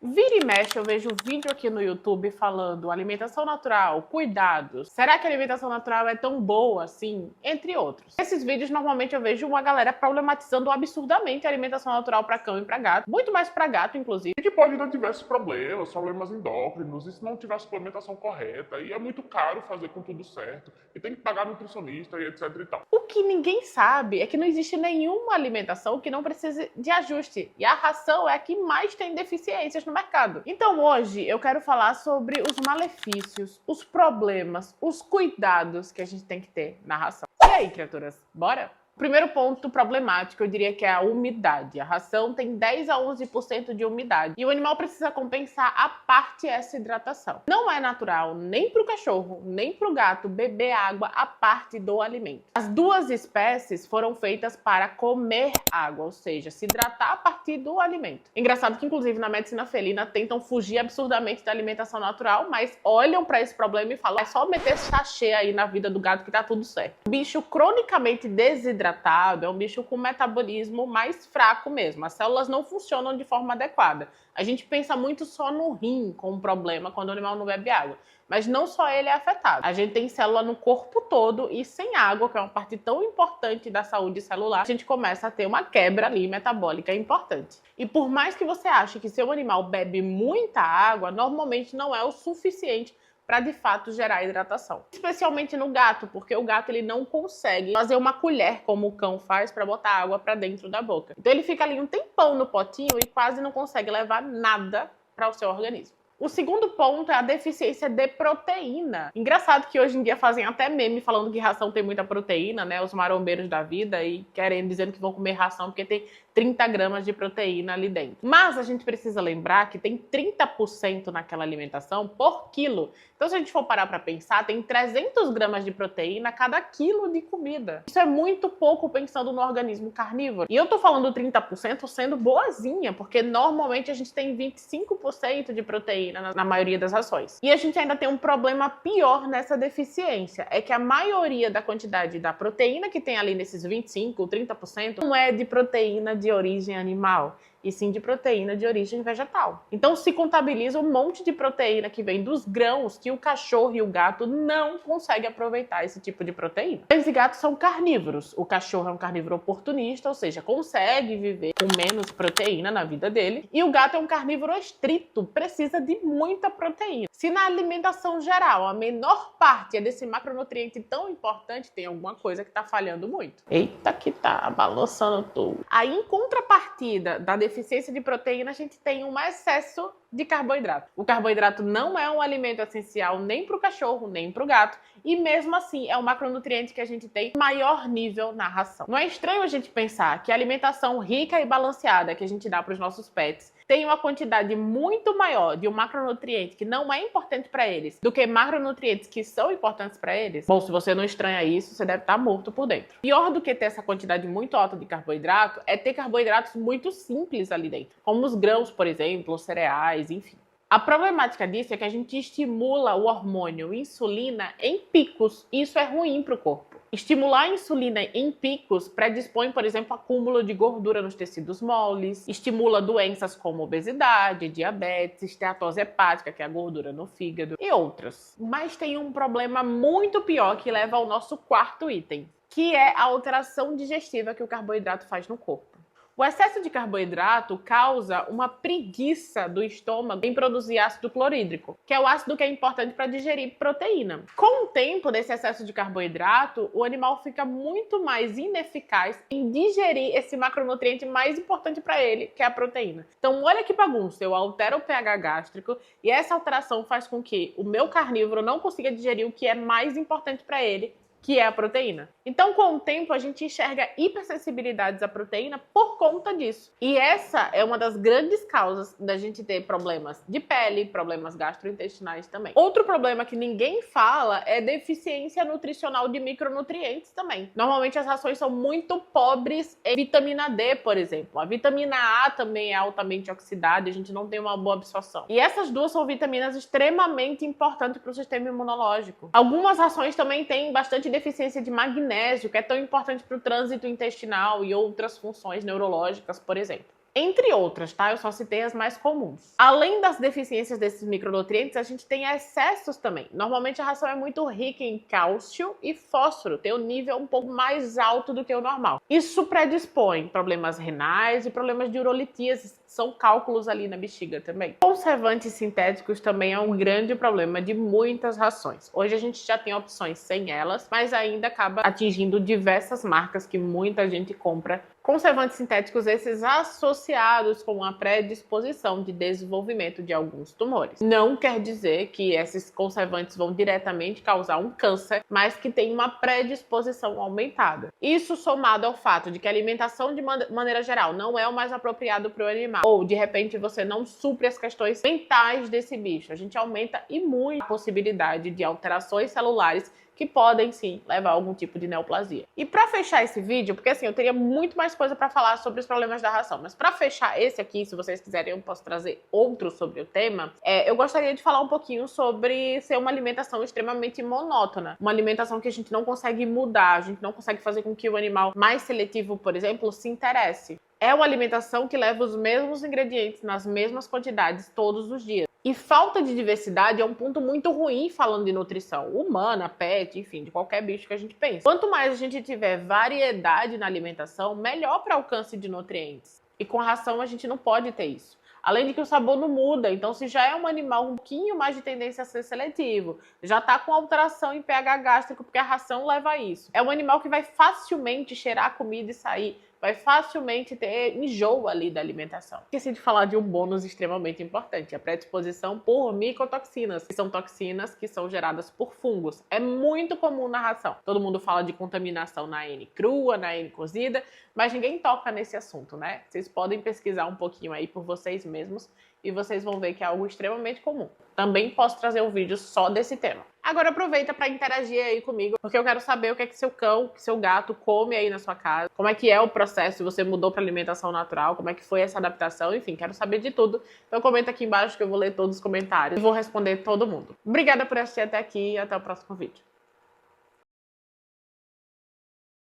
Vira e mexe, eu vejo vídeo aqui no YouTube falando alimentação natural, cuidados. Será que a alimentação natural é tão boa assim? Entre outros. Nesses vídeos, normalmente eu vejo uma galera problematizando absurdamente a alimentação natural para cão e para gato. Muito mais para gato, inclusive. E que pode dar diversos problemas endócrinos, e se não tiver a suplementação correta, e é muito caro fazer com tudo certo, e tem que pagar nutricionista e etc e tal. O que ninguém sabe é que não existe nenhuma alimentação que não precise de ajuste. E a ração é a que mais tem deficiências no mercado. Então hoje eu quero falar sobre os malefícios, os problemas, os cuidados que a gente tem que ter na ração. E aí, criaturas, bora? O primeiro ponto problemático, eu diria que é a umidade. A ração tem 10 a 11% de umidade e o animal precisa compensar a parte essa hidratação. Não é natural nem para o cachorro, nem para o gato beber água a parte do alimento. As duas espécies foram feitas para comer água, ou seja, se hidratar a partir do alimento. Engraçado que, inclusive, na medicina felina tentam fugir absurdamente da alimentação natural, mas olham para esse problema e falam: é só meter sachê aí na vida do gato que tá tudo certo. O bicho cronicamente desidratado é um bicho com metabolismo mais fraco mesmo. As células não funcionam de forma adequada. A gente pensa muito só no rim como problema quando o animal não bebe água. Mas não só ele é afetado. A gente tem célula no corpo todo e sem água, que é uma parte tão importante da saúde celular, a gente começa a ter uma quebra ali metabólica importante. E por mais que você ache que seu animal bebe muita água, normalmente não é o suficiente para de fato gerar hidratação. Especialmente no gato, porque o gato ele não consegue fazer uma colher como o cão faz para botar água para dentro da boca. Então ele fica ali um tempão no potinho e quase não consegue levar nada para o seu organismo. O segundo ponto é a deficiência de proteína. Engraçado que hoje em dia fazem até meme falando que ração tem muita proteína, né? Os marombeiros da vida e dizendo que vão comer ração porque tem 30 gramas de proteína ali dentro. Mas a gente precisa lembrar que tem 30% naquela alimentação por quilo. Então se a gente for parar para pensar, tem 300 gramas de proteína a cada quilo de comida. Isso é muito pouco pensando no organismo carnívoro. E eu tô falando 30% sendo boazinha, porque normalmente a gente tem 25% de proteína na maioria das rações. E a gente ainda tem um problema pior nessa deficiência, é que a maioria da quantidade da proteína que tem ali nesses 25, 30% não é de proteína de origem animal, e sim de proteína de origem vegetal. Então se contabiliza um monte de proteína que vem dos grãos que o cachorro e o gato não conseguem aproveitar esse tipo de proteína. Cães e gatos são carnívoros. O cachorro é um carnívoro oportunista, ou seja, consegue viver com menos proteína na vida dele. E o gato é um carnívoro estrito, precisa de muita proteína. Se na alimentação geral a menor parte é desse macronutriente tão importante, tem alguma coisa que tá falhando muito. Eita que tá balançando tudo. Aí em contrapartida da deficiência de proteína, a gente tem um excesso de carboidrato. O carboidrato não é um alimento essencial nem para o cachorro, nem para o gato, e mesmo assim é um macronutriente que a gente tem maior nível na ração. Não é estranho a gente pensar que a alimentação rica e balanceada que a gente dá para os nossos pets tem uma quantidade muito maior de um macronutriente que não é importante para eles do que macronutrientes que são importantes para eles? Bom, se você não estranha isso, você deve estar morto por dentro. Pior do que ter essa quantidade muito alta de carboidrato é ter carboidratos muito simples ali dentro, como os grãos, por exemplo, os cereais, enfim. A problemática disso é que a gente estimula o hormônio insulina em picos. Isso é ruim para o corpo. Estimular a insulina em picos predispõe, por exemplo, acúmulo de gordura nos tecidos moles, estimula doenças como obesidade, diabetes, esteatose hepática, que é a gordura no fígado, e outras. Mas tem um problema muito pior que leva ao nosso quarto item, que é a alteração digestiva que o carboidrato faz no corpo. O excesso de carboidrato causa uma preguiça do estômago em produzir ácido clorídrico, que é o ácido que é importante para digerir proteína. Com o tempo desse excesso de carboidrato, o animal fica muito mais ineficaz em digerir esse macronutriente mais importante para ele, que é a proteína. Então, olha que bagunça, eu altero o pH gástrico e essa alteração faz com que o meu carnívoro não consiga digerir o que é mais importante para ele, que é a proteína. Então, com o tempo, a gente enxerga hipersensibilidades à proteína por conta disso. E essa é uma das grandes causas da gente ter problemas de pele, problemas gastrointestinais também. Outro problema que ninguém fala é deficiência nutricional de micronutrientes também. Normalmente as rações são muito pobres em vitamina D, por exemplo. A vitamina A também é altamente oxidada e a gente não tem uma boa absorção. E essas duas são vitaminas extremamente importantes para o sistema imunológico. Algumas rações também têm bastante deficiência de magnésio, que é tão importante para o trânsito intestinal e outras funções neurológicas, por exemplo. Entre outras, tá? Eu só citei as mais comuns. Além das deficiências desses micronutrientes, a gente tem excessos também. Normalmente a ração é muito rica em cálcio e fósforo, tem um nível um pouco mais alto do que o normal. Isso predispõe problemas renais e problemas de urolitíase, são cálculos ali na bexiga também. Conservantes sintéticos também é um grande problema de muitas rações. Hoje a gente já tem opções sem elas, mas ainda acaba atingindo diversas marcas que muita gente compra. Conservantes sintéticos esses associados com a predisposição de desenvolvimento de alguns tumores. Não quer dizer que esses conservantes vão diretamente causar um câncer, mas que tem uma predisposição aumentada. Isso somado ao fato de que a alimentação de maneira geral não é o mais apropriado para o animal, ou de repente você não supre as questões mentais desse bicho, a gente aumenta e muito a possibilidade de alterações celulares que podem sim levar a algum tipo de neoplasia. E para fechar esse vídeo, porque assim, eu teria muito mais coisa para falar sobre os problemas da ração, mas para fechar esse aqui, se vocês quiserem, eu posso trazer outro sobre o tema, eu gostaria de falar um pouquinho sobre ser uma alimentação extremamente monótona, uma alimentação que a gente não consegue mudar, a gente não consegue fazer com que o animal mais seletivo, por exemplo, se interesse. É uma alimentação que leva os mesmos ingredientes nas mesmas quantidades todos os dias. E falta de diversidade é um ponto muito ruim falando de nutrição humana, pet, enfim, de qualquer bicho que a gente pense. Quanto mais a gente tiver variedade na alimentação, melhor para alcance de nutrientes. E com a ração a gente não pode ter isso. Além de que o sabor não muda, então se já é um animal um pouquinho mais de tendência a ser seletivo, já está com alteração em pH gástrico, porque a ração leva a isso. É um animal que vai facilmente cheirar a comida e sair, vai facilmente ter enjoo ali da alimentação. Esqueci de falar de um bônus extremamente importante, a predisposição por micotoxinas, que são toxinas que são geradas por fungos. É muito comum na ração. Todo mundo fala de contaminação na N crua, na N cozida, mas ninguém toca nesse assunto, né? Vocês podem pesquisar um pouquinho aí por vocês mesmos e vocês vão ver que é algo extremamente comum. Também posso trazer um vídeo só desse tema. Agora aproveita para interagir aí comigo, porque eu quero saber o que é que seu cão, que seu gato come aí na sua casa, como é que é o processo, se você mudou para alimentação natural, como é que foi essa adaptação, enfim, quero saber de tudo. Então comenta aqui embaixo que eu vou ler todos os comentários e vou responder todo mundo. Obrigada por assistir até aqui e até o próximo vídeo.